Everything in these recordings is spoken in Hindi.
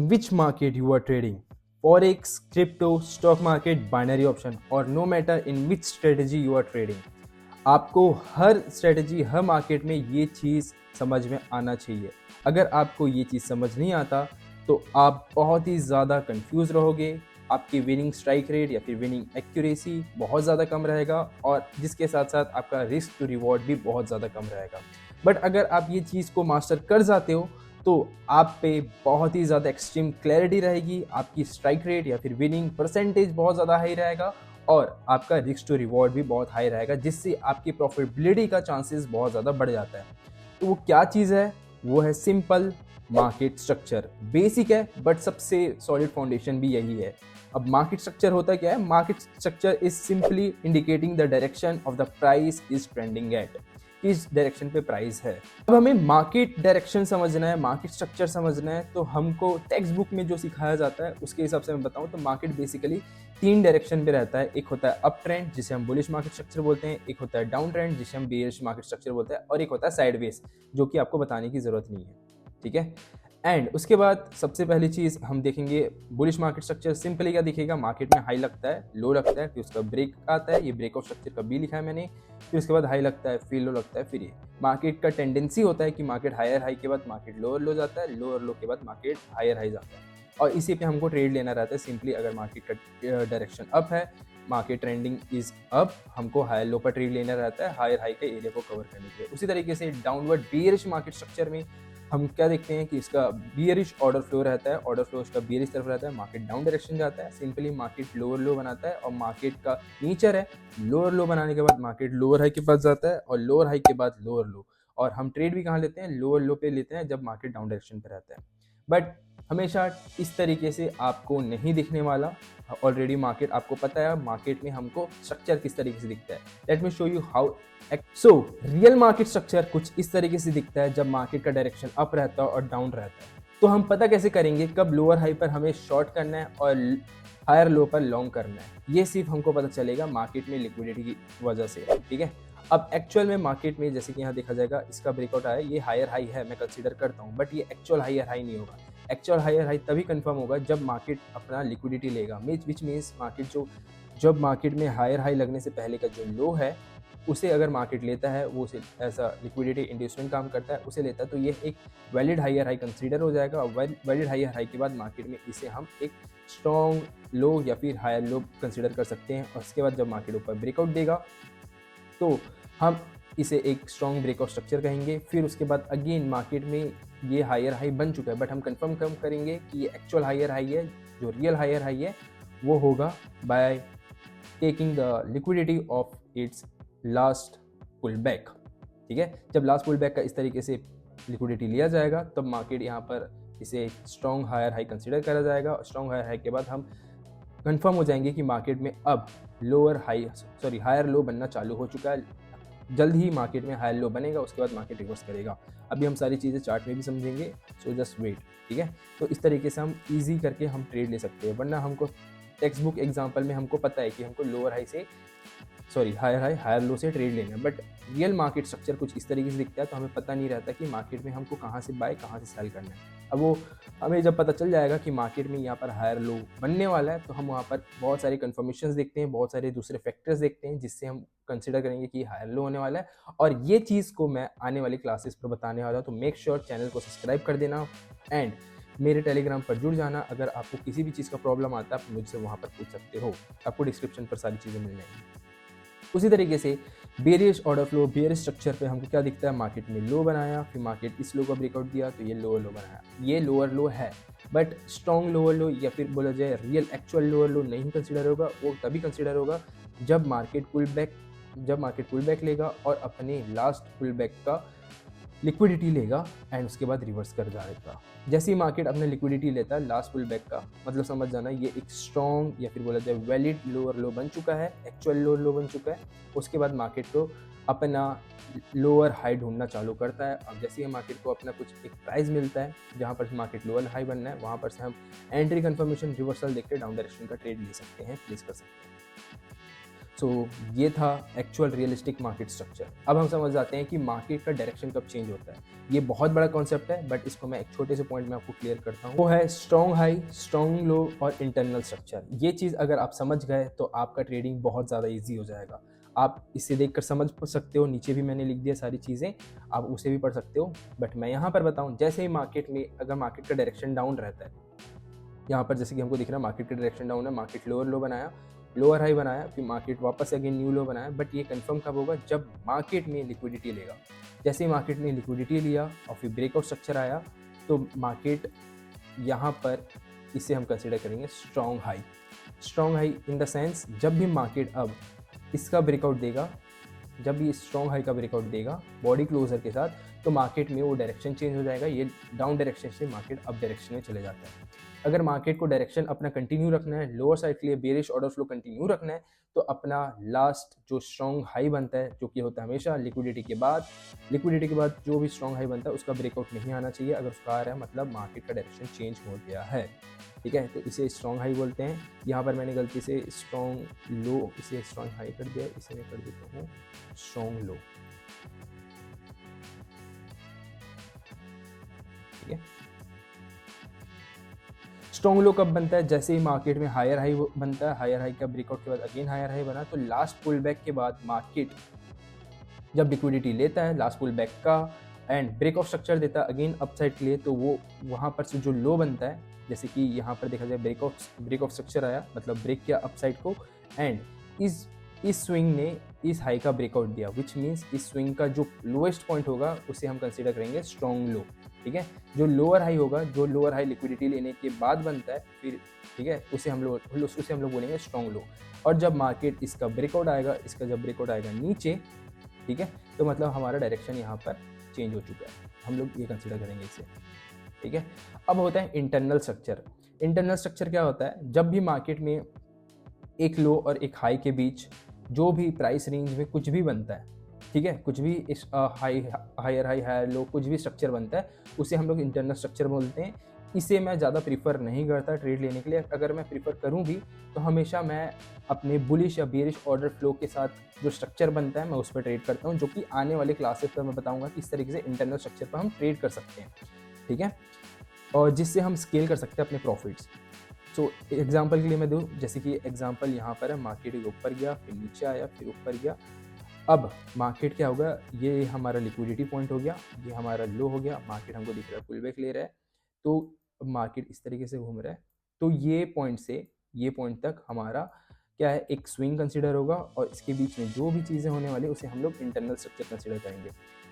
which market you are trading, forex, crypto, stock market, binary option, or no matter in which strategy you are trading. आपको हर स्ट्रेटजी हर मार्केट में ये चीज़ समझ में आना चाहिए। अगर आपको ये चीज़ समझ नहीं आता तो आप बहुत ही ज़्यादा कंफ्यूज रहोगे, आपकी विनिंग स्ट्राइक रेट या फिर विनिंग एक्यूरेसी बहुत ज़्यादा कम रहेगा और जिसके साथ साथ आपका रिस्क टू रिवॉर्ड भी बहुत ज़्यादा कम रहेगा। बट अगर आप ये चीज़ को मास्टर कर जाते हो तो आप पे बहुत ही ज़्यादा एक्सट्रीम क्लैरिटी रहेगी, आपकी स्ट्राइक रेट या फिर विनिंग परसेंटेज बहुत ज़्यादा हाई रहेगा और आपका रिस्क टू रिवॉर्ड भी बहुत हाई रहेगा, जिससे आपकी प्रॉफिटेबिलिटी का चांसेस बहुत ज़्यादा बढ़ जाता है। तो वो क्या चीज़ है? वो है सिंपल मार्केट स्ट्रक्चर। बेसिक है बट सबसे सॉलिड फाउंडेशन भी यही है। अब मार्केट स्ट्रक्चर होता क्या है? Market structure is simply indicating the direction of the price is trending at, किस डायरेक्शन पे प्राइस है। अब हमें मार्केट डायरेक्शन समझना है, मार्केट स्ट्रक्चर समझना है, तो हमको टेक्स्ट बुक में जो सिखाया जाता है उसके हिसाब से मैं बताऊं तो मार्केट बेसिकली 3 डायरेक्शन पे रहता है। एक होता है अप ट्रेंड जिसे हम बुलिश मार्केट स्ट्रक्चर बोलते हैं, एक होता है डाउन ट्रेंड जिसे हम बेयरिश मार्केट स्ट्रक्चर बोलते हैं और एक होता है साइडवेज जो कि आपको बताने की जरूरत नहीं है। ठीक है। एंड उसके बाद सबसे पहली चीज़ हम देखेंगे बुलिश मार्केट स्ट्रक्चर। सिंपली क्या दिखेगा? मार्केट में हाई लगता है, लो लगता है, फिर उसका ब्रेक आता है, ये ब्रेक ऑफ स्ट्रक्चर का बी लिखा है मैंने, फिर उसके बाद हाई लगता है, फिर लो लगता है, फिर ये मार्केट का टेंडेंसी होता है कि मार्केट हायर हाई के बाद मार्केट लोअर लो जाता है, लोअर लो के बाद मार्केट हायर हाई जाता है और इसी पे हमको ट्रेड लेना रहता है। सिंपली अगर मार्केट का डायरेक्शन अप है, मार्केट ट्रेंडिंग इज अप, हमको हायर लो पर ट्रेड लेना रहता है हायर हाई के एरिया को कवर करने के लिए। उसी तरीके से डाउनवर्ड बियरिश मार्केट स्ट्रक्चर में हम क्या देखते हैं कि इसका बियरिश ऑर्डर फ्लो रहता है, ऑर्डर फ्लो इसका बियरिश तरफ रहता है, मार्केट डाउन डायरेक्शन जाता है, सिंपली मार्केट लोअर लो बनाता है और मार्केट का नेचर है लोअर लो बनाने के बाद मार्केट लोअर हाई के पास जाता है और लोअर हाई के बाद लोअर लो। और हम ट्रेड भी कहाँ लेते हैं? लोअर लो पे लेते हैं जब मार्केट डाउन डायरेक्शन पे रहता है। बट हमेशा इस तरीके से आपको नहीं दिखने वाला। ऑलरेडी मार्केट आपको पता है मार्केट में हमको स्ट्रक्चर किस तरीके से दिखता है। Let me show you how. So real market structure कुछ इस तरीके से दिखता है जब मार्केट का डायरेक्शन अप रहता है और डाउन रहता है। तो हम पता कैसे करेंगे कब लोअर हाई पर हमें शॉर्ट करना है और हायर लो पर लॉन्ग करना है? ये सिर्फ हमको पता चलेगा मार्केट में लिक्विडिटी की वजह से। ठीक है। अब एक्चुअल में मार्केट में जैसे कि यहाँ देखा जाएगा इसका ब्रेकआउट आया, ये हायर हाई है मैं कंसीडर करता हूँ, बट ये एक्चुअल हायर हाई नहीं होगा। एक्चुअल हायर हाई तभी कंफर्म होगा जब मार्केट अपना लिक्विडिटी लेगा, विच मीन्स मार्केट जब मार्केट में हायर हाई लगने से पहले का जो लो है उसे अगर मार्केट लेता है, वो उसे ऐसा लिक्विडिटी इंड्यूसमेंट काम करता है, उसे लेता है तो ये एक वैलिड हायर हाई कंसीडर हो जाएगा और वैलिड हायर हाई के बाद मार्केट में इसे हम एक स्ट्रॉन्ग लो या फिर हायर लो कंसीडर कर सकते हैं। और उसके बाद जब मार्केट ऊपर ब्रेकआउट देगा तो हम इसे एक स्ट्रॉन्ग ब्रेकआउट स्ट्रक्चर कहेंगे। फिर उसके बाद अगेन मार्केट में ये हायर हाई बन चुका है, बट हम कंफर्म कम करेंगे कि ये एक्चुअल हायर हाई है। जो रियल हायर हाई है वो होगा by taking the liquidity of its last pull back. ठीक है। जब लास्ट पुल बैक का इस तरीके से लिक्विडिटी लिया जाएगा तब मार्केट यहाँ पर इसे स्ट्रॉन्ग हायर हाई कंसीडर करा जाएगा। स्ट्रॉन्ग हायर हाई के बाद हम कंफर्म हो जाएंगे कि मार्केट में अब हायर लो बनना चालू हो चुका है। जल्द ही मार्केट में हायर लो बनेगा, उसके बाद मार्केट रिवर्स करेगा। अभी हम सारी चीज़ें चार्ट में भी समझेंगे, सो जस्ट वेट। ठीक है। तो इस तरीके से हम इजी करके हम ट्रेड ले सकते हैं, वरना हमको टेक्स्ट बुक एग्जाम्पल में हमको पता है कि हमको लोअर हाई से हायर हाई हायर लो से ट्रेड लेना है, बट रियल मार्केट स्ट्रक्चर कुछ इस तरीके से दिखता है तो हमें पता नहीं रहता कि मार्केट में हमको कहाँ से बाय कहाँ से सेल करना है। अब वो हमें जब पता चल जाएगा कि मार्केट में यहाँ पर हायर लो बनने वाला है तो हम वहाँ पर बहुत सारे कन्फर्मेशन देखते हैं, बहुत सारे दूसरे फैक्टर्स देखते हैं जिससे हम कंसिडर करेंगे कि हायर लो होने वाला है। और ये चीज़ को मैं आने वाली क्लासेस पर बताने वाला हूँ, तो मेक श्योर चैनल को सब्सक्राइब कर देना एंड मेरे टेलीग्राम पर जुड़ जाना। अगर आपको किसी भी चीज़ का प्रॉब्लम आता है आप मुझसे वहाँ पर पूछ सकते हो, आपको डिस्क्रिप्शन पर सारी चीज़ें मिल जाएंगी। उसी तरीके से बेरियस ऑर्डर फ्लो, बेरियस स्ट्रक्चर पे हमको क्या दिखता है? मार्केट में लो बनाया, फिर मार्केट इस लो का ब्रेकआउट दिया तो ये लोअर लो बनाया। ये लोअर लो है, बट स्ट्रॉन्ग लोअर लो या फिर बोला जाए रियल एक्चुअल लोअर लो नहीं कंसीडर होगा। वो तभी कंसीडर होगा जब मार्केट पुल बैक लेगा और अपने लास्ट पुल बैक का लिक्विडिटी लेगा एंड उसके बाद रिवर्स कर जाएगा। जैसे ही मार्केट अपने लिक्विडिटी लेता है लास्ट पुल बैक का, मतलब समझ जाना ये एक स्ट्रॉन्ग या फिर बोला जाए वैलिड लोअर लो बन चुका है, एक्चुअल लोअर लो बन चुका है। उसके बाद मार्केट को अपना लोअर हाई ढूंढना चालू करता है। अब जैसे ही मार्केट को अपना कुछ एक प्राइस मिलता है जहाँ पर मार्केट लोअर हाई बनना है, वहाँ पर से हम एंट्री कंफर्मेशन रिवर्सल देख के डाउन डायरेक्शन का ट्रेड ले सकते हैं, प्लेस कर सकते हैं। सो ये था एक्चुअल रियलिस्टिक मार्केट स्ट्रक्चर। अब हम समझ जाते हैं कि मार्केट का डायरेक्शन कब चेंज होता है। ये बहुत बड़ा कॉन्सेप्ट है, बट इसको मैं एक छोटे से पॉइंट में आपको क्लियर करता हूँ। वो है स्ट्रॉन्ग हाई, स्ट्रॉन्ग लो और इंटरनल स्ट्रक्चर। ये चीज़ अगर आप समझ गए तो आपका ट्रेडिंग बहुत ज़्यादा ईजी हो जाएगा। आप इसे देखकर समझ सकते हो, नीचे भी मैंने लिख दिया सारी चीज़ें, आप उसे भी पढ़ सकते हो। बट मैं यहाँ पर बताऊँ, जैसे ही मार्केट में अगर मार्केट का डायरेक्शन डाउन रहता है, यहाँ पर जैसे कि हमको दिख रहा है मार्केट का डायरेक्शन डाउन है, मार्केट लोअर लो बनाया, लोअर हाई बनाया, फिर मार्केट वापस अगेन न्यू लो बनाया। बट ये कंफर्म कब होगा? जब मार्केट में लिक्विडिटी लेगा। जैसे ही मार्केट ने लिक्विडिटी लिया और फिर ब्रेकआउट स्ट्रक्चर आया, तो मार्केट यहाँ पर इसे हम कंसिडर करेंगे strong high. Strong high in the sense, जब भी मार्केट अब इसका ब्रेकआउट देगा, जब भी स्ट्रॉन्ग हाई का ब्रेकआउट देगा बॉडी क्लोजर के साथ, तो मार्केट में वो डायरेक्शन चेंज हो जाएगा। ये डाउन डायरेक्शन से मार्केट अप डायरेक्शन में चले जाता है। अगर मार्केट को डायरेक्शन अपना कंटिन्यू रखना है, लोअर साइड के लिए बेरिश ऑर्डर फ्लो कंटिन्यू रखना है, तो अपना लास्ट जो स्ट्रॉन्ग हाई बनता है, जो कि होता है हमेशा लिक्विडिटी के बाद, जो भी स्ट्रॉन्ग हाई बनता है उसका ब्रेकआउट नहीं आना चाहिए। अगर उसका आ रहा है मतलब मार्केट का डायरेक्शन चेंज हो गया है। ठीक है, तो इसे स्ट्रॉन्ग हाई बोलते हैं। यहाँ पर मैंने गलती से स्ट्रॉन्ग लो, इसे स्ट्रॉन्ग हाई कर दिया, इसे मैं कर देता हूँ स्ट्रॉन्ग लो। ठीक है, स्ट्रॉन्ग लो कब बनता है? जैसे ही मार्केट में हायर हाई बनता है, हायर हाई का ब्रेकआउट के बाद अगेन हायर हाई बना, तो लास्ट पुल बैक के बाद मार्केट जब लिक्विडिटी लेता है लास्ट पुल बैक का एंड ब्रेक ऑफ स्ट्रक्चर देता है अगेन अपसाइड के लिए, तो वो वहाँ पर से जो लो बनता है, जैसे कि यहाँ पर देखा जाए ब्रेक ऑफ स्ट्रक्चर आया, मतलब ब्रेक किया अपसाइड को, एंड इस स्विंग ने इस हाई का ब्रेकआउट दिया, विच मीन्स इस स्विंग का जो लोएस्ट पॉइंट होगा उसे हम कंसीडर करेंगे स्ट्रॉन्ग लो। ठीक है, जो लोअर हाई होगा, जो लोअर हाई लिक्विडिटी लेने के बाद बनता है फिर, ठीक है, उसे हम लोग बोलेंगे स्ट्रॉन्ग लो। और जब मार्केट इसका ब्रेकआउट आएगा, इसका जब ब्रेकआउट आएगा नीचे, ठीक है, तो मतलब हमारा डायरेक्शन यहाँ पर चेंज हो चुका है, हम लोग ये कंसीडर करेंगे इसे। ठीक है, अब होता है इंटरनल स्ट्रक्चर। इंटरनल स्ट्रक्चर क्या होता है? जब भी मार्केट में एक लो और एक हाई के बीच जो भी प्राइस रेंज में कुछ भी बनता है, ठीक है, कुछ भी इस हायर हाई लो कुछ भी स्ट्रक्चर बनता है, उसे हम लोग इंटरनल स्ट्रक्चर बोलते हैं। इसे मैं ज़्यादा प्रीफर नहीं करता ट्रेड लेने के लिए। अगर मैं प्रीफर करूँ भी तो हमेशा मैं अपने बुलिश या बेरिश ऑर्डर फ्लो के साथ जो स्ट्रक्चर बनता है मैं उस पर ट्रेड करता हूँ, जो कि आने वाले क्लासेस पर मैं बताऊँगा कि इस तरीके से इंटरनल स्ट्रक्चर पर हम ट्रेड कर सकते हैं। ठीक है, और जिससे हम स्केल कर सकते हैं अपने प्रॉफिट्स। सो एग्जांपल के लिए मैं दूँ, जैसे कि एग्जांपल यहाँ पर है, मार्केट ऊपर गया, फिर नीचे आया, फिर ऊपर गया। अब मार्केट क्या होगा? ये हमारा लिक्विडिटी पॉइंट हो गया, ये हमारा लो हो गया, मार्केट हमको दिख रहा है पुल बैक ले रहा है, तो मार्केट इस तरीके से घूम रहा है। तो ये पॉइंट से ये पॉइंट तक हमारा क्या है? एक स्विंग कंसीडर होगा, और इसके बीच में जो भी चीज़ें होने वाली उसे हम लोग इंटरनल स्ट्रक्चर कंसीडर करेंगे।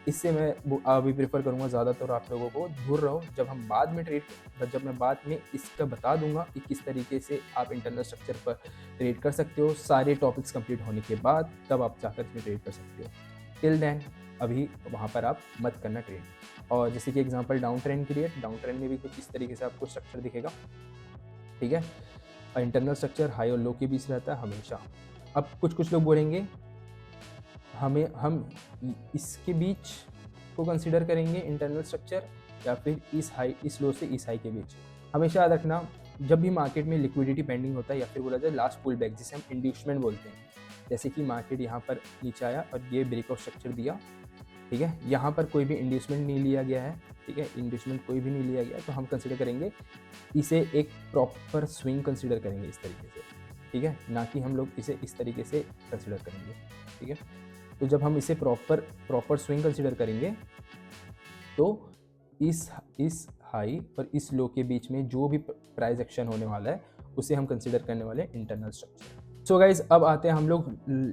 इससे मैं अभी प्रेफर करूँगा ज़्यादातर आप लोगों को दूर रहो। जब मैं बाद में इसका बता दूंगा कि किस तरीके से आप इंटरनल स्ट्रक्चर पर ट्रेड कर सकते हो, सारे टॉपिक्स कंप्लीट होने के बाद तब आप जाकर इसमें ट्रेड कर सकते हो। टिल देन अभी वहाँ पर आप मत करना ट्रेड। और जैसे कि एग्जांपल डाउन ट्रेंड के लिए, डाउन ट्रेंड में भी कुछ इस तरीके से आपको स्ट्रक्चर दिखेगा। ठीक है, इंटरनल स्ट्रक्चर हाई और लो के बीच रहता है हमेशा। अब कुछ लोग बोलेंगे हम इसके बीच को कंसीडर करेंगे इंटरनल स्ट्रक्चर, या फिर इस लो से इस हाई के बीच। हमेशा याद रखना, जब भी मार्केट में लिक्विडिटी पेंडिंग होता है या फिर बोला जाए लास्ट पुल बैक, जिसे हम इंड्यूसमेंट बोलते हैं, जैसे कि मार्केट यहाँ पर नीचे आया और ये ब्रेकआउट स्ट्रक्चर दिया, ठीक है, यहाँ पर कोई भी इंड्यूसमेंट नहीं लिया गया है, ठीक है, इंड्यूसमेंट कोई भी नहीं लिया गया, तो हम कंसिडर करेंगे इसे एक प्रॉपर स्विंग कंसिडर करेंगे इस तरीके से। ठीक है, ना कि हम लोग इसे इस तरीके से कंसिडर करेंगे। ठीक है, तो जब हम इसे प्रॉपर स्विंग कंसिडर करेंगे, तो इस हाई और इस लो के बीच में जो भी प्राइस एक्शन होने वाला है उसे हम कंसिडर करने वाले हैं इंटरनल स्ट्रक्चर। सो गाइज, अब आते हैं हम लोग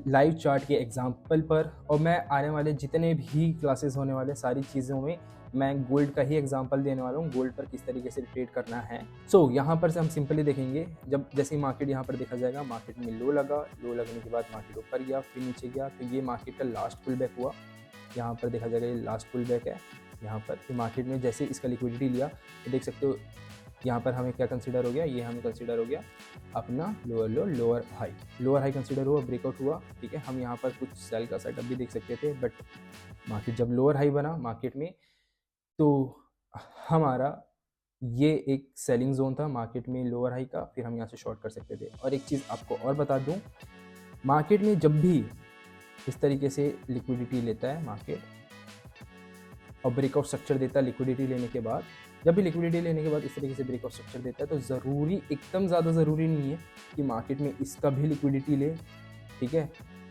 लाइव चार्ट के एग्जाम्पल पर, और मैं आने वाले जितने भी क्लासेस होने वाले सारी चीज़ों में मैं गोल्ड का ही एग्जांपल देने वाला हूँ, गोल्ड पर किस तरीके से ट्रेड करना है। सो यहाँ पर से हम सिंपली देखेंगे, जब जैसे ही मार्केट यहाँ पर देखा जाएगा, मार्केट में लो लगा, लो लगने के बाद मार्केट ऊपर गया फिर नीचे गया, तो ये मार्केट का लास्ट पुल बैक हुआ। यहाँ पर देखा जाएगा ये लास्ट पुल बैक है। यहाँ पर फिर मार्केट में जैसे इसका लिक्विडिटी लिया तो देख सकते हो यहाँ पर हमें क्या कंसीडर हो गया, ये हमें कंसीडर हो गया अपना लोअर लो लोअर हाई कंसीडर हुआ, ब्रेकआउट हुआ। ठीक है, हम यहाँ पर कुछ सेल का सेटअप भी देख सकते थे, बट मार्केट जब लोअर हाई बना मार्केट में, तो हमारा ये एक सेलिंग जोन था मार्केट में लोअर हाई का, फिर हम यहाँ से शॉर्ट कर सकते थे। और एक चीज़ आपको और बता दूँ, मार्केट में जब भी इस तरीके से लिक्विडिटी लेता है मार्केट और ब्रेकआउट स्ट्रक्चर देता है लिक्विडिटी लेने के बाद, जब भी लिक्विडिटी लेने के बाद इस तरीके से ब्रेकआउट स्ट्रक्चर देता है तो ज़रूरी, एकदम ज़्यादा ज़रूरी नहीं है कि मार्केट में इसका भी लिक्विडिटी ले, ठीक है,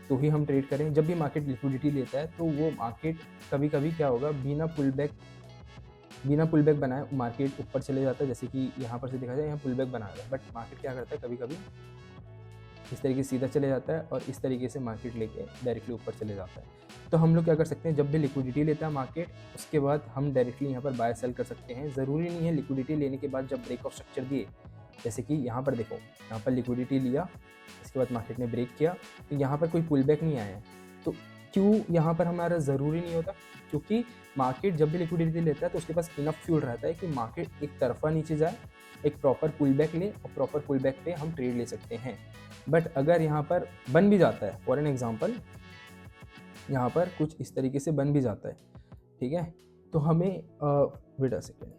तो ही हम ट्रेड करें। जब भी मार्केट लिक्विडिटी लेता है तो वो मार्केट कभी कभी क्या होगा, बिना पुल बैक बनाए मार्केट ऊपर चले जाता है। जैसे कि यहाँ पर से देखा जाए, यहाँ पुल बैक बना रहा है, बट मार्केट क्या करता है कभी कभी इस तरीके से सीधा चले जाता है और इस तरीके से मार्केट लेके डायरेक्टली ऊपर चले जाता है। तो हम लोग क्या कर सकते हैं, जब भी लिक्विडिटी लेता है मार्केट, उसके बाद हम डायरेक्टली यहाँ पर बाय सेल कर सकते हैं। ज़रूरी नहीं है लिक्विडिटी लेने के बाद जब ब्रेक ऑफ स्ट्रक्चर दिए, जैसे कि यहाँ पर देखो, यहाँ पर लिक्विडिटी लिया, इसके बाद मार्केट ने ब्रेक किया, तो यहाँ पर कोई पुल बैक नहीं आया है। तो क्यों यहाँ पर हमारा ज़रूरी नहीं होता, क्योंकि मार्केट जब भी लिक्विडिटी लेता है तो उसके पास इनफ फ्यूल रहता है कि मार्केट एक तरफा नीचे जाए, एक प्रॉपर पुल बैक ले और प्रॉपर पुल बैक पे हम ट्रेड ले सकते हैं। बट अगर यहाँ पर बन भी जाता है, फॉर एन एग्जांपल यहाँ पर कुछ इस तरीके से बन भी जाता है, ठीक है, तो हमें वेट अ सेकेंड,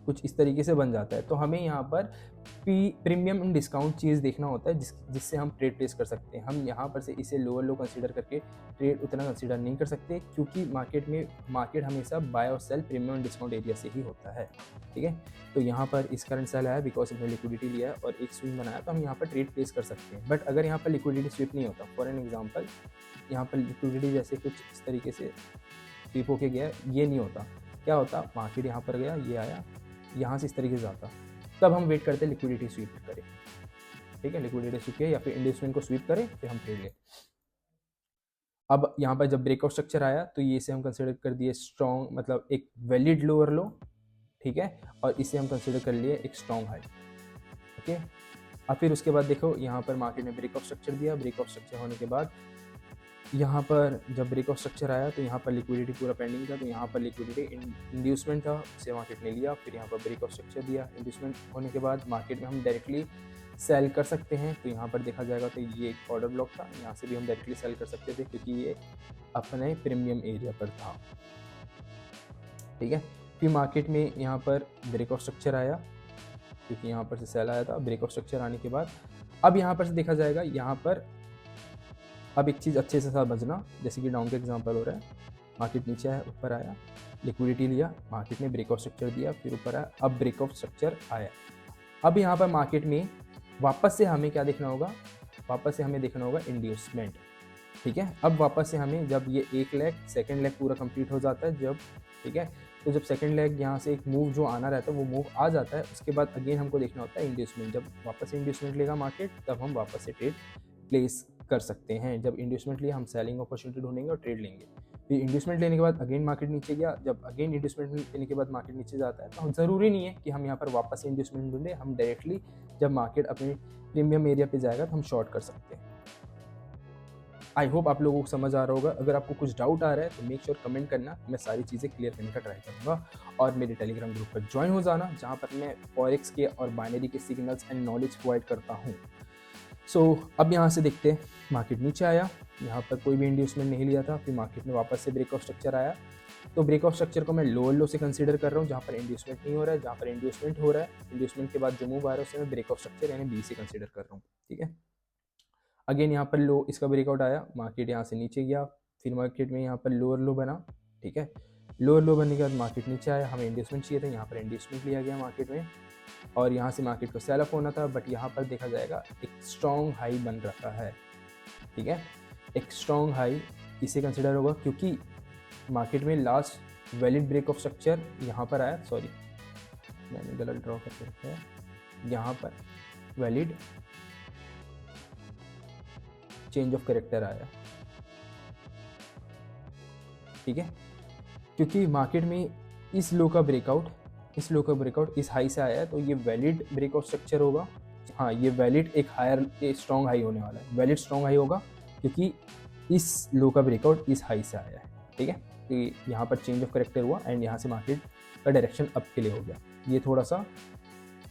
कुछ इस तरीके से बन जाता है तो हमें यहाँ पर प्रीमियम एंड डिस्काउंट चीज़ देखना होता है जिससे हम ट्रेड प्लेस कर सकते हैं। हम यहाँ पर से इसे लोअर लो कंसीडर करके ट्रेड उतना कंसीडर नहीं कर सकते, क्योंकि मार्केट हमेशा बाय और sell premium and discount area से ही होता है, ठीक है। तो यहाँ पर इस करंट सेल आया बिकॉज हमने लिक्विडिटी लिया है और एक स्विंग बनाया, तो हम यहाँ पर ट्रेड प्लेस कर सकते हैं। बट अगर यहाँ पर लिक्विडिटी स्विप नहीं होता, फॉर एन एग्जाम्पल यहाँ पर लिक्विडिटी जैसे कुछ इस तरीके से स्विप होके गया, ये नहीं होता, क्या होता, मार्केट यहाँ पर गया, ये आया, यहाँ से इस तरीके से आता, तब हम वेट करते हैं लिक्विडिटी स्वीप करें, ठीक है, लिक्विडिटी स्वीप किया या फिर इंड्यूसमेंट को स्वीप करें, फिर हम ट्रेड लें। अब यहाँ पर जब ब्रेकआउट स्ट्रक्चर आया तो ये से हम कंसिडर कर दिए स्ट्रॉन्ग, मतलब एक वैलिड लोअर लो, ठीक है, और इसे हम कंसिडर कर लिए एक स्ट्रॉन्ग हाई, ओके। अब फिर उसके बाद देखो यहाँ पर मार्केट ने ब्रेकआउट स्ट्रक्चर दिया, ब्रेकआउट स्ट्रक्चर होने के बाद यहाँ पर जब ब्रेकआउट स्ट्रक्चर आया तो यहाँ पर लिक्विडिटी पूरा पेंडिंग था, तो यहाँ पर लिक्विडिटी इंड्यूसमेंट था, उसे मार्केट ने लिया, फिर यहाँ पर ब्रेकआउट स्ट्रक्चर दिया। इंड्यूसमेंट होने के बाद मार्केट में हम डायरेक्टली सेल कर सकते हैं, तो यहाँ पर देखा जाएगा तो ये एक ऑर्डर ब्लॉक था, यहाँ से भी हम डायरेक्टली सेल कर सकते थे क्योंकि ये अपने प्रीमियम एरिया पर था, ठीक है। फिर मार्केट में यहाँ पर ब्रेकआउट स्ट्रक्चर आया, क्योंकि यहाँ पर से सेल आया था। ब्रेकआउट स्ट्रक्चर आने के बाद अब यहाँ पर से देखा जाएगा, यहाँ पर अब एक चीज़ अच्छे से समझना, जैसे कि डाउन का एग्जांपल हो रहा है, मार्केट नीचे आया, ऊपर आया, लिक्विडिटी लिया, मार्केट ने ब्रेकआउट स्ट्रक्चर दिया, फिर ऊपर आया, अब ब्रेकआउट स्ट्रक्चर आया। अब यहाँ पर मार्केट में वापस से हमें क्या देखना होगा, वापस से हमें देखना होगा इंड्यूसमेंट, ठीक है। अब वापस से हमें जब ये एक लेग, सेकेंड लेग पूरा कंप्लीट हो जाता है जब, ठीक है, तो जब सेकेंड लेग यहाँ से एक मूव जो आना रहता है वो मूव आ जाता है, उसके बाद अगेन हमको देखना होता है इंड्यूसमेंट। जब वापस से इंड्यूसमेंट लेगा मार्केट, तब हम वापस से ट्रेड प्लेस कर सकते हैं। जब इंड्यूसमेंट लिया, हम सेलिंग अपॉर्चुनिटी ढूंढेंगे और ट्रेड लेंगे। फिर इंड्यूसमेंट लेने के बाद अगेन मार्केट नीचे गया, जब अगेन इंड्यूसमेंट लेने के बाद मार्केट नीचे जाता है, तो हम ज़रूरी नहीं है कि हम यहाँ पर वापस से इंड्यूसमेंट ढूंढें, हम डायरेक्टली जब मार्केट अपने प्रीमियम एरिया पे जाएगा तो हम शॉर्ट कर सकते हैं। आई होप आप लोगों को समझ आ रहा होगा। अगर आपको कुछ डाउट आ रहा है तो मेक श्योर कमेंट करना, मैं सारी चीज़ें क्लियर करने का ट्राई करूँगा। और मेरे टेलीग्राम ग्रुप पर ज्वाइन हो जाना, जहाँ पर मैं फॉरेक्स के और बाइनरी के सिग्नल्स एंड नॉलेज प्रोवाइड करता हूँ। सो अब यहाँ से देखते हैं, मार्केट नीचे आया, यहाँ पर कोई भी इंड्यूसमेंट नहीं लिया था, फिर मार्केट में वापस से ब्रेकआउट स्ट्रक्चर आया, तो ब्रेकआउट स्ट्रक्चर को मैं लोअर लो से कंसीडर कर रहा हूँ, जहाँ पर इंड्यूसमेंट नहीं हो रहा है। जहाँ पर इंड्यूसमेंट हो रहा है, इंड्यूसमेंट के बाद जो मूव आ रहा है उसे मैं ब्रेकआउट स्ट्रक्चर यानी बी से कंसीडर कर रहा हूँ, ठीक है। अगेन यहाँ पर लो, इसका ब्रेकआउट आया, मार्केट यहाँ से नीचे गया, फिर मार्केट में यहाँ पर लोअर लो बना, ठीक है। लोअर लो बनने के बाद मार्केट नीचे आया, हमें इंड्यूसमेंट चाहिए था, यहाँ पर इंड्यूसमेंट लिया गया मार्केट में, और यहाँ से मार्केट को सेल अप होना था, बट यहाँ पर देखा जाएगा एक स्ट्रॉन्ग हाई बन रखा है, ठीक है। एक स्ट्रॉन्ग हाई इसे कंसिडर होगा, क्योंकि मार्केट में last valid break of structure यहाँ पर आया, सॉरी मैंने गलत ड्रॉ करके रखा है, यहाँ पर वैलिड चेंज ऑफ कैरेक्टर आया, ठीक है। क्योंकि मार्केट में इस लो का ब्रेकआउट इस हाई से आया है, तो ये वैलिड ब्रेकआउट स्ट्रक्चर होगा। हाँ, ये वैलिड एक हायर स्ट्रॉन्ग हाई होने वाला है, वैलिड स्ट्रॉन्ग हाई होगा, क्योंकि इस लो का ब्रेकआउट इस हाई से आया है, ठीक है। तो यहाँ पर चेंज ऑफ कैरेक्टर हुआ एंड यहाँ से मार्केट का डायरेक्शन अप के लिए हो गया। ये थोड़ा सा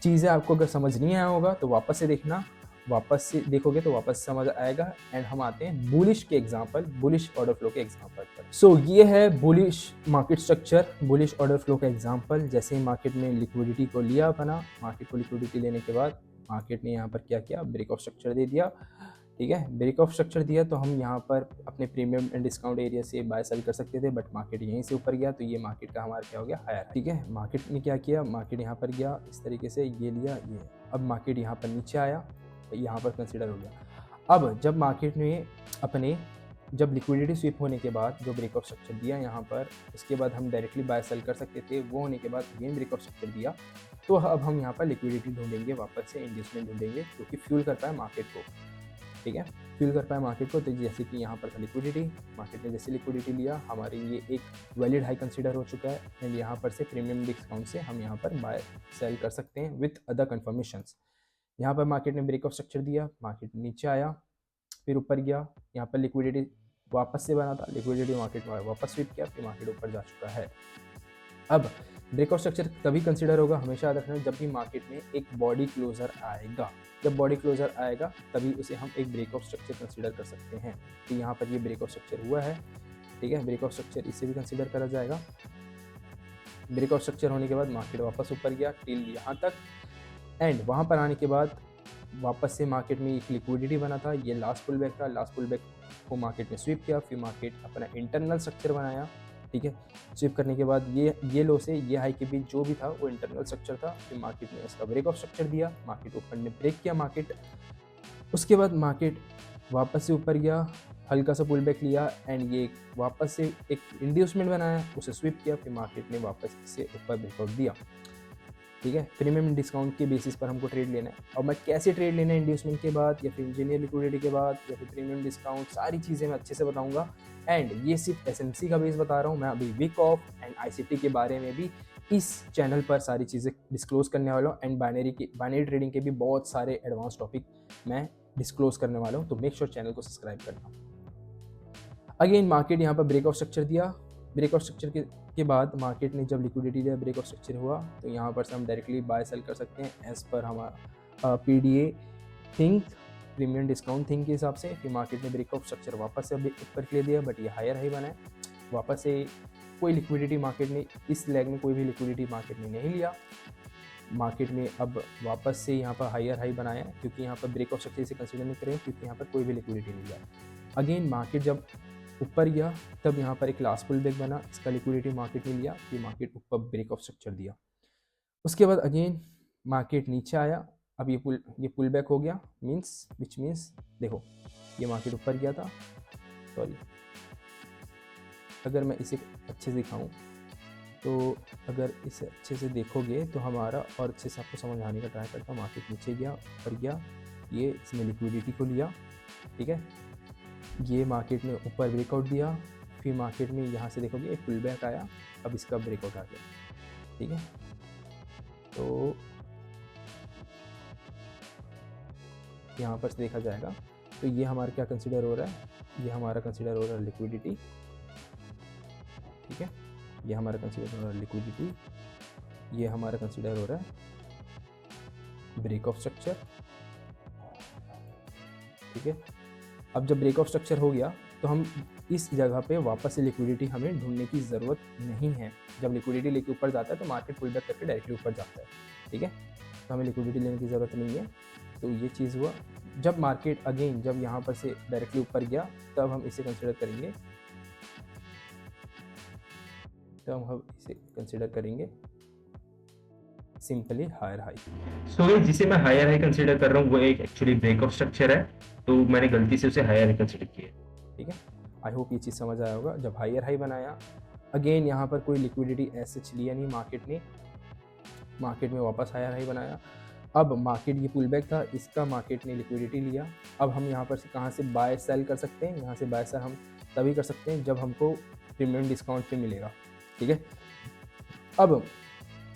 चीज़ें आपको अगर समझ नहीं आया होगा तो वापस से देखना, वापस से देखोगे तो वापस समझ आएगा। एंड हम आते हैं बुलिश के एग्जांपल, बुलिश ऑर्डर फ्लो के एग्जांपल पर। सो ये है bullish market structure, bullish order flow का एग्जांपल। जैसे ही मार्केट में लिक्विडिटी को लिया अपना, मार्केट को लिक्विडिटी लेने के बाद मार्केट ने यहाँ पर क्या किया, ब्रेकआउट स्ट्रक्चर दे दिया, ठीक है। ब्रेक ऑफ स्ट्रक्चर दिया तो हम यहाँ पर अपने प्रीमियम एंड डिस्काउंट एरिया से बाय सेल कर सकते थे, बट मार्केट यहीं से ऊपर गया तो ये मार्केट का हमारा क्या हो गया, हायर। ठीक है, मार्केट ने क्या किया, मार्केट यहाँ पर गया इस तरीके से, ये लिया ये, अब मार्केट यहाँ पर नीचे आया, यहाँ पर कंसिडर हो गया। अब जब मार्केट ने अपने जब लिक्विडिटी स्वीप होने के बाद जो ब्रेक ऑफ स्ट्रक्चर दिया यहाँ पर, उसके बाद हम डायरेक्टली बाय सेल कर सकते थे, वो होने के बाद अगेन ब्रेक ऑफ स्ट्रक्चर दिया, तो अब हम यहाँ पर लिक्विडिटी ढूंढेंगे, वापस से इंड्यूसमेंट ढूंढेंगे जो कि फ्यूल कर पाए मार्केट को। ठीक है, फ्यूल कर पाए मार्केट को। तो जैसे कि यहाँ पर था लिक्विडिटी, मार्केट ने जैसे लिक्विडिटी लिया, हमारे ये एक वैलिड हाई कंसीडर हो चुका है, एंड यहाँ पर से प्रीमियम डिस्काउंट से हम यहाँ पर बाय सेल कर सकते हैं विथ अदर कन्फर्मेशंस। यहाँ पर मार्केट ने ब्रेक ऑफ स्ट्रक्चर दिया, मार्केट नीचे आया, फिर ऊपर गया, यहाँ पर लिक्विडिटी वापस से बना था, लिक्विडिटी मार्केट में वापस स्वीप किया, फिर मार्केट ऊपर जा चुका है। अब ब्रेक ऑफ स्ट्रक्चर तभी कंसीडर होगा, हमेशा याद रखना, जब भी मार्केट में एक बॉडी क्लोजर आएगा। जब बॉडी क्लोजर आएगा तभी उसे हम एक ब्रेक ऑफ स्ट्रक्चर कंसीडर कर सकते हैं। तो यहाँ पर ये ब्रेक ऑफ स्ट्रक्चर हुआ है। ठीक है, ब्रेक ऑफ स्ट्रक्चर इसे भी कंसीडर करा जाएगा। ब्रेक ऑफ स्ट्रक्चर होने के बाद मार्केट वापस ऊपर गया टिल यहाँ तक, एंड वहाँ पर आने के बाद वापस से मार्केट में एक लिक्विडिटी बना था, ये लास्ट पुल बैक था, लास्ट पुल बैक को मार्केट ने स्वीप किया, फिर मार्केट अपना इंटरनल स्ट्रक्चर बनाया। ठीक है, स्वीप करने के बाद ये लो से ये हाई के बीच जो भी था वो इंटरनल स्ट्रक्चर था, फिर मार्केट ने उसका ब्रेक ऑफ स्ट्रक्चर दिया, मार्केट ऊपर ने ब्रेक किया मार्केट, उसके बाद मार्केट वापस से ऊपर गया, हल्का सा पुल बैक लिया, एंड ये वापस से एक इंड्यूसमेंट बनाया, उसे स्वीप किया, फिर मार्केट ने वापस से ऊपर ब्रेकआउट दिया। ठीक है, प्रीमियम डिस्काउंट के बेसिस पर हमको ट्रेड लेना है। और मैं कैसे ट्रेड लेना है इंड्यूसमेंट के बाद, या फिर इंजीनियर लिक्विडिटी के बाद, या फिर प्रीमियम डिस्काउंट, सारी चीज़ें मैं अच्छे से बताऊंगा। एंड ये सिर्फ एसएमसी का बेस बता रहा हूँ, मैं अभी विक ऑफ एंड आईसीटी के बारे में भी इस चैनल पर सारी चीज़ें डिस्क्लोज करने वाला हूँ, एंड बाइनरी ट्रेडिंग के भी बहुत सारे एडवांस टॉपिक मैं डिस्क्लोज करने वाला हूँ, तो मेक श्योर चैनल को सब्सक्राइब करना। अगेन मार्केट यहाँ पर ब्रेक ऑफ स्ट्रक्चर दिया, ब्रेक ऑफ स्ट्रक्चर के बाद मार्केट ने जब लिक्विडिटी लिया, ब्रेक ऑफ स्ट्रक्चर हुआ, तो यहाँ पर से हम डायरेक्टली बाय सेल कर सकते हैं एज पर हमारा PDA think, premium discount think के हिसाब से। फिर मार्केट ने ब्रेक ऑफ स्ट्रक्चर वापस से ऊपर के लिए दिया, बट ये हायर हाई बना है, वापस से कोई लिक्विडिटी मार्केट ने इस लेग में कोई भी लिक्विडिटी मार्केट ने नहीं लिया। मार्केट में अब वापस से यहाँ पर हायर हाई बनाया, क्योंकि यहाँ पर ब्रेक ऑफ स्ट्रक्चर से कंसिडर नहीं करेंगे, क्योंकि यहाँ पर कोई भी लिक्विडिटी नहीं लिया। अगेन मार्केट जब ऊपर गया तब यहाँ पर एक लास्ट पुल बैक बना, इसका लिक्विडिटी मार्केट ने लिया, फिर मार्केट ऊपर ब्रेक ऑफ स्ट्रक्चर दिया। उसके बाद अगेन मार्केट नीचे आया, अब ये पुल बैक हो गया, विच मीन्स देखो ये मार्केट ऊपर गया था, सॉरी अगर मैं इसे अच्छे से दिखाऊं तो अगर इसे अच्छे से देखोगे तो हमारा और अच्छे से आपको समझ आने का ट्राई करता हूँ। मार्केट नीचे गया, ऊपर गया, ये इसने लिक्विडिटी को लिया। ठीक है, ये मार्केट ने ऊपर ब्रेकआउट दिया, फिर मार्केट में यहाँ से देखोगे एक पुल बैक आया, अब इसका ब्रेकआउट आ गया। ठीक है, तो यहाँ पर से देखा जाएगा तो ये हमारा क्या कंसीडर हो रहा है, ये हमारा कंसीडर हो रहा है लिक्विडिटी। ठीक है, ये हमारा कंसीडर हो रहा है लिक्विडिटी, ये हमारा कंसीडर हो रहा है ब्रेक ऑफ स्ट्रक्चर। ठीक है, अब जब ब्रेक ऑफ स्ट्रक्चर हो गया तो हम इस जगह पे वापस से लिक्विडिटी हमें ढूंढने की ज़रूरत नहीं है। जब लिक्विडिटी लेके ऊपर जाता है तो मार्केट पुल बैक करके डायरेक्टली ऊपर जाता है। ठीक है, तो हमें लिक्विडिटी लेने की ज़रूरत नहीं है। तो ये चीज़ हुआ, जब मार्केट अगेन जब यहाँ पर से डायरेक्टली ऊपर गया तब हम इसे कंसिडर करेंगे, सिंपली हायर हाई। सो जिसे मैं हायर हाई कंसीडर कर रहा हूँ वो एक एक्चुअली ब्रेक ऑफ स्ट्रक्चर है, तो मैंने गलती से उसे हायर हाई कंसीडर किया। ठीक है, आई होप ये चीज़ समझ आया होगा। जब हायर हाई बनाया, अगेन यहाँ पर कोई लिक्विडिटी ऐसे लिया नहीं मार्केट ने, मार्केट में वापस हायर हाई बनाया। अब मार्केट ये पुल बैक था, इसका मार्केट ने लिक्विडिटी लिया। अब हम यहाँ पर से कहाँ से बाय सेल कर सकते हैं, यहाँ से बाय सेल हम तभी कर सकते हैं जब हमको प्रीमियम डिस्काउंट पे मिलेगा। ठीक है, अब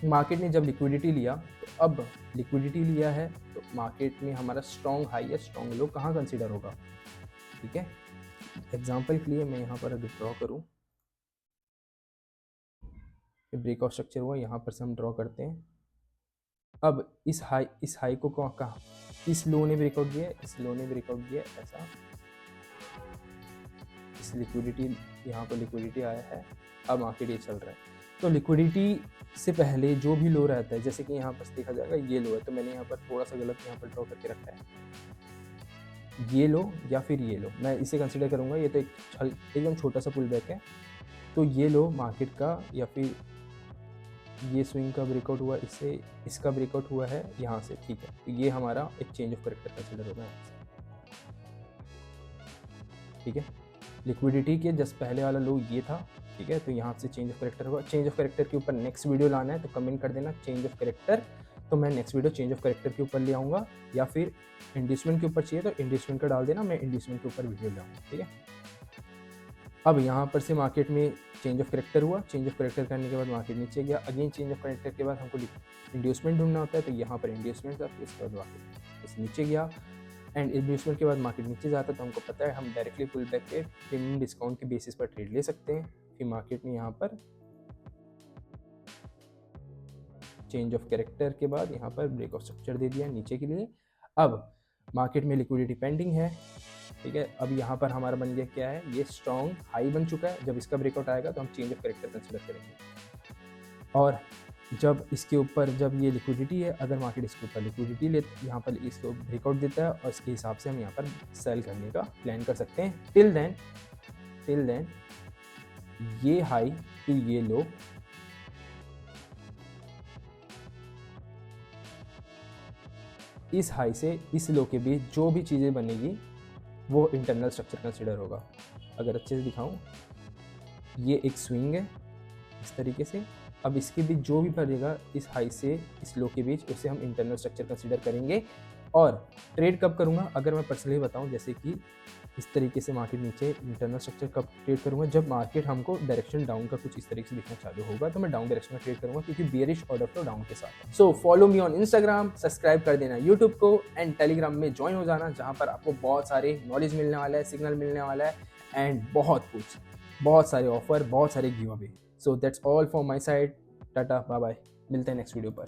मार्केट ने जब लिक्विडिटी लिया तो अब लिक्विडिटी लिया है तो मार्केट में हमारा स्ट्रॉन्ग हाई या स्ट्रॉन्ग लो कहाँ कंसीडर होगा। ठीक है, एग्जांपल के लिए मैं यहाँ पर अगर ड्रॉ करूँ, ब्रेक ऑफ स्ट्रक्चर हुआ, यहाँ पर से हम ड्रॉ करते हैं। अब इस हाई को कहाँ, इस लो ने ब्रेकआउट दिया, इस लो ने ब्रेकआउट दिया, ऐसा इस लिक्विडिटी, यहाँ पर लिक्विडिटी आया है, अब मार्केट ये चल रहा है। तो लिक्विडिटी से पहले जो भी लो रहता है, जैसे कि यहाँ पर देखा जाएगा ये लो है, तो मैंने यहाँ पर थोड़ा सा गलत यहाँ पर ड्रॉ करके रखा है। ये लो या फिर ये लो, मैं इसे कंसिडर करूँगा, ये तो एकदम छोटा सा पुल बैक है। तो ये लो मार्केट का, या फिर ये स्विंग का ब्रेकआउट हुआ, इससे इसका ब्रेकआउट हुआ है यहाँ से, ठीक है। तो ये हमारा एक चेंज ऑफ करेक्टर कंसिडर होगा यहाँ से, ठीक है। लिक्विडिटी के जस्ट पहले वाला लो ये था, ठीक है। तो यहाँ से चेंज ऑफ करेक्टर होगा। चेंज ऑफ करेक्टर के ऊपर नेक्स्ट वीडियो लाना है तो कमेंट कर देना चेंज ऑफ करेक्टर, तो मैं next video change of character के ऊपर ले आऊँगा, या फिर इंड्यूसमेंट के ऊपर चाहिए तो इंड्यूसमेंट का डाल देना, मैं इंड्यूसमेंट के ऊपर वीडियो ले आऊँगा, ठीक है। अब यहाँ पर से मार्केट में चेंज ऑफ करेक्टर हुआ, चेंज ऑफ करेक्टर करने के बाद मार्केट नीचे गया, अगेन चेंज ऑफ करेक्टर के बाद हमको इंड्यूसमेंट ढूंढना होता है, तो यहाँ पर इंड्यूसमेंट था, फिर इसके बाद मार्केट इस नीचे गया, एंड इंड्यूसमेंट के बाद मार्केट नीचे जाता है तो हमको पता है हम डायरेक्टली पुल बैक पे प्रीमियम डिस्काउंट के बेसिस पर ट्रेड ले सकते हैं। फिर मार्केट में यहाँ पर चेंज ऑफ कैरेक्टर के बाद यहाँ पर ब्रेक ऑफ स्ट्रक्चर दे दिया नीचे के लिए। अब मार्केट में लिक्विडिटी पेंडिंग है, ठीक है। अब यहाँ पर हमारा बन गया क्या है, ये स्ट्रॉन्ग हाई बन चुका है। जब इसका ब्रेकआउट आएगा तो हम चेंज ऑफ कैरेक्टर कंसिडर करेंगे, और जब इसके ऊपर जब ये लिक्विडिटी है, अगर मार्केट इसके ऊपर लिक्विडिटी ले यहाँ पर इसको ब्रेकआउट देता है, और इसके हिसाब से हम यहाँ पर सेल करने का प्लान कर सकते हैं। टिल देन ये हाई टू ये लो, इस हाई से इस लो के बीच जो भी चीज़ें बनेगी वो इंटरनल स्ट्रक्चर कंसिडर होगा। अगर अच्छे से दिखाऊं, ये एक स्विंग है इस तरीके से। अब इसके बीच जो भी बनेगा इस हाई से इस लो के बीच, उसे हम इंटरनल स्ट्रक्चर कंसिडर करेंगे। और ट्रेड कब करूँगा, अगर मैं पर्सनली बताऊँ, जैसे कि इस तरीके से मार्केट नीचे, इंटरनल स्ट्रक्चर कब ट्रेड करूँगा, जब मार्केट हमको डायरेक्शन डाउन का कुछ इस तरीके से दिखना चालू होगा तो मैं डाउन डायरेक्शन में ट्रेड करूँगा, क्योंकि बेयरिश ऑर्डर फ्लो डाउन के साथ। So follow me on Instagram, subscribe कर देना यूट्यूब को, एंड टेलीग्राम में ज्वाइन हो जाना, जहाँ पर आपको बहुत सारे नॉलेज मिलने वाला है, सिग्नल मिलने वाला है, एंड बहुत सारे ऑफर, बहुत सारे give away. So that's all from my side. Tata bye bye, मिलते हैं नेक्स्ट वीडियो पर।